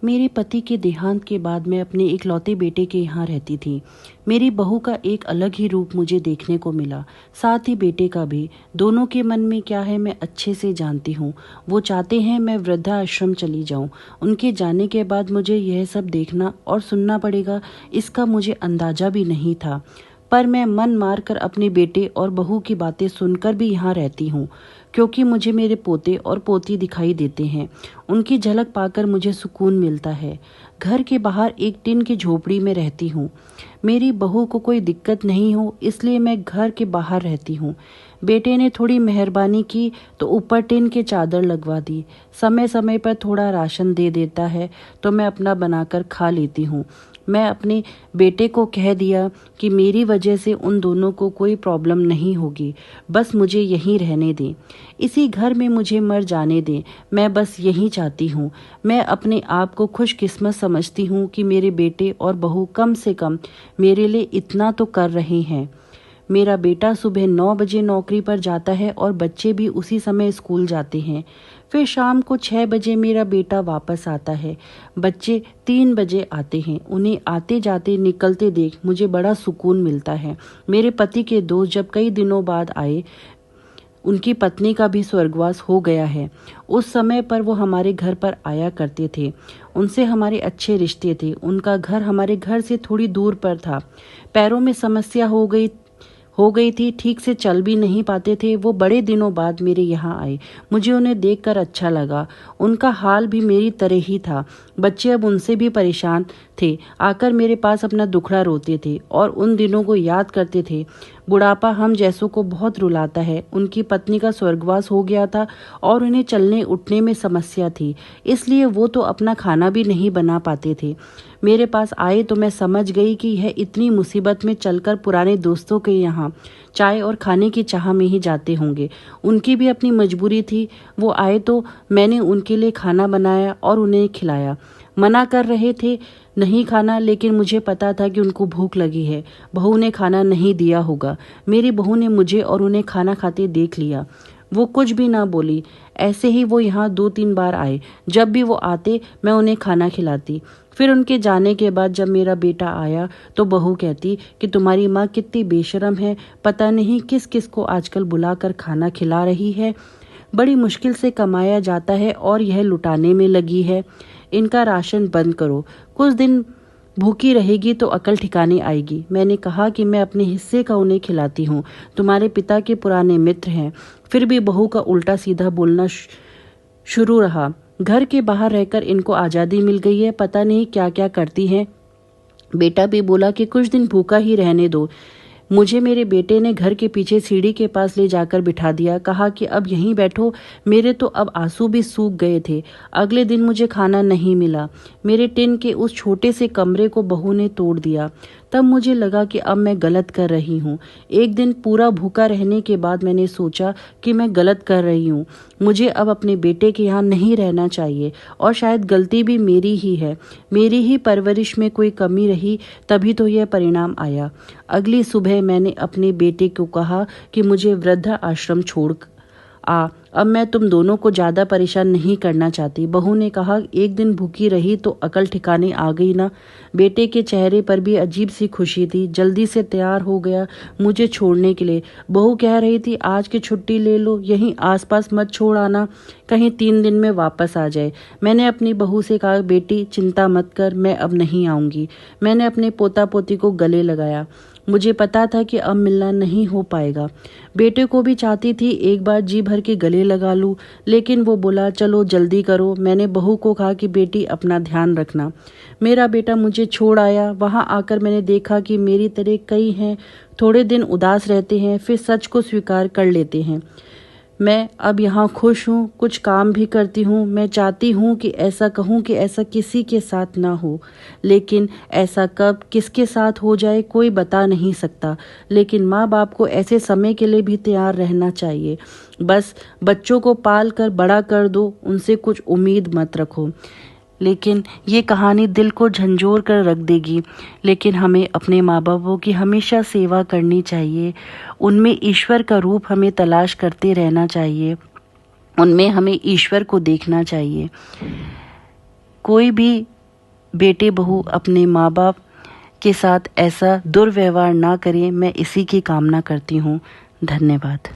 मेरे पति के देहांत के बाद मैं अपने इकलौते बेटे के यहाँ रहती थी। मेरी बहू का एक अलग ही रूप मुझे देखने को मिला, साथ ही बेटे का भी। दोनों के मन में क्या है मैं अच्छे से जानती हूँ। वो चाहते हैं मैं वृद्धाश्रम चली जाऊँ। उनके जाने के बाद मुझे यह सब देखना और सुनना पड़ेगा, इसका मुझे अंदाजा भी नहीं था। पर मैं मन मार कर अपने बेटे और बहू की बातें सुनकर भी यहाँ रहती हूँ, क्योंकि मुझे मेरे पोते और पोती दिखाई देते हैं। उनकी झलक पाकर मुझे सुकून मिलता है। घर के बाहर एक टिन की झोपड़ी में रहती हूँ। मेरी बहू को कोई दिक्कत नहीं हो, इसलिए मैं घर के बाहर रहती हूँ। बेटे ने थोड़ी मेहरबानी की तो ऊपर टिन के चादर लगवा दी। समय समय पर थोड़ा राशन दे देता है तो मैं अपना बनाकर खा लेती हूँ। मैं अपने बेटे को कह दिया कि मेरी वजह से उन दोनों को कोई प्रॉब्लम नहीं होगी, बस मुझे यहीं रहने दें। इसी घर में मुझे मर जाने दें, मैं बस यही चाहती हूँ। मैं अपने आप को खुशकिस्मत समझती हूँ कि मेरे बेटे और बहू कम से कम मेरे लिए इतना तो कर रहे हैं। मेरा बेटा सुबह 9 बजे नौकरी पर जाता है और बच्चे भी उसी समय स्कूल जाते हैं। फिर शाम को 6 बजे मेरा बेटा वापस आता है। बच्चे 3 बजे आते हैं। उन्हें आते जाते निकलते देख मुझे बड़ा सुकून मिलता है। मेरे पति के दोस्त जब कई दिनों बाद आए, उनकी पत्नी का भी स्वर्गवास हो गया है। उस समय पर वो हमारे घर पर आया करते थे। उनसे हमारे अच्छे रिश्ते थे। उनका घर हमारे घर से थोड़ी दूर पर था। पैरों में समस्या हो गई थी, ठीक से चल भी नहीं पाते थे। वो बड़े दिनों बाद मेरे यहाँ आए। मुझे उन्हें देखकर अच्छा लगा। उनका हाल भी मेरी तरह ही था। बच्चे अब उनसे भी परेशान थे। आकर मेरे पास अपना दुखड़ा रोते थे और उन दिनों को याद करते थे। बुढ़ापा हम जैसों को बहुत रुलाता है। उनकी पत्नी का स्वर्गवास हो गया था और उन्हें चलने उठने में समस्या थी, इसलिए वो तो अपना खाना भी नहीं बना पाते थे। मेरे पास आए तो मैं समझ गई कि यह इतनी मुसीबत में चलकर पुराने दोस्तों के यहाँ चाय और खाने की चाह में ही जाते होंगे। उनकी भी अपनी मजबूरी थी। वो आए तो मैंने उनके लिए खाना बनाया और उन्हें खिलाया। मना कर रहे थे नहीं खाना, लेकिन मुझे पता था कि उनको भूख लगी है। बहू ने खाना नहीं दिया होगा। मेरी बहू ने मुझे और उन्हें खाना खाते देख लिया। वो कुछ भी ना बोली। ऐसे ही वो यहाँ 2-3 बार आए। जब भी वो आते मैं उन्हें खाना खिलाती। फिर उनके जाने के बाद जब मेरा बेटा आया तो बहू कहती कि तुम्हारी माँ कितनी बेशर्म है, पता नहीं किस किस को आजकल बुलाकर खाना खिला रही है। बड़ी मुश्किल से कमाया जाता है और यह लुटाने में लगी है। इनका राशन बंद करो, कुछ दिन भूखी रहेगी तो अकल ठिकाने आएगी। मैंने कहा कि मैं अपने हिस्से का उन्हें खिलाती हूँ, तुम्हारे पिता के पुराने मित्र हैं। फिर भी बहू का उल्टा सीधा बोलना शुरू रहा। घर के बाहर रहकर इनको आज़ादी मिल गई है, पता नहीं क्या क्या करती हैं। बेटा भी बोला कि कुछ दिन भूखा ही रहने दो। मुझे मेरे बेटे ने घर के पीछे सीढ़ी के पास ले जाकर बिठा दिया। कहा कि अब यहीं बैठो। मेरे तो अब आंसू भी सूख गए थे। अगले दिन मुझे खाना नहीं मिला। मेरे टिन के उस छोटे से कमरे को बहू ने तोड़ दिया। तब मुझे लगा कि अब मैं गलत कर रही हूँ। एक दिन पूरा भूखा रहने के बाद मैंने सोचा कि मैं गलत कर रही हूँ। मुझे अब अपने बेटे के यहाँ नहीं रहना चाहिए और शायद गलती भी मेरी ही है। मेरी ही परवरिश में कोई कमी रही, तभी तो यह परिणाम आया। अगली सुबह मैंने अपने बेटे को कहा कि मुझे वृद्धा आश्रम छोड़ अब मैं तुम दोनों को ज्यादा परेशान नहीं करना चाहती। बहू ने कहा एक दिन भूखी रही तो अकल ठिकाने आ गई ना। बेटे के चेहरे पर भी अजीब सी खुशी थी। जल्दी से तैयार हो गया मुझे छोड़ने के लिए। बहू कह रही थी आज की छुट्टी ले लो, यहीं आसपास मत छोड़ आना, कहीं 3 दिन में वापस आ जाए। मैंने अपनी बहू से कहा बेटी चिंता मत कर, मैं अब नहीं आऊंगी। मैंने अपने पोता पोती को गले लगाया। मुझे पता था कि अब मिलना नहीं हो पाएगा। बेटे को भी चाहती थी एक बार जी भर के गले लगा लूं, लेकिन वो बोला चलो जल्दी करो। मैंने बहू को कहा कि बेटी अपना ध्यान रखना। मेरा बेटा मुझे छोड़ आया। वहां आकर मैंने देखा कि मेरी तरह कई हैं, थोड़े दिन उदास रहते हैं फिर सच को स्वीकार कर लेते हैं। मैं अब यहाँ खुश हूँ, कुछ काम भी करती हूँ। मैं चाहती हूँ कि ऐसा कहूँ कि ऐसा किसी के साथ ना हो, लेकिन ऐसा कब किसके साथ हो जाए कोई बता नहीं सकता। लेकिन माँ बाप को ऐसे समय के लिए भी तैयार रहना चाहिए। बस बच्चों को पाल कर बड़ा कर दो, उनसे कुछ उम्मीद मत रखो। लेकिन ये कहानी दिल को झंझोर कर रख देगी। लेकिन हमें अपने माँ बापों की हमेशा सेवा करनी चाहिए। उनमें ईश्वर का रूप हमें तलाश करते रहना चाहिए। उनमें हमें ईश्वर को देखना चाहिए। कोई भी बेटे बहू अपने माँ बाप के साथ ऐसा दुर्व्यवहार ना करें, मैं इसी की कामना करती हूँ। धन्यवाद।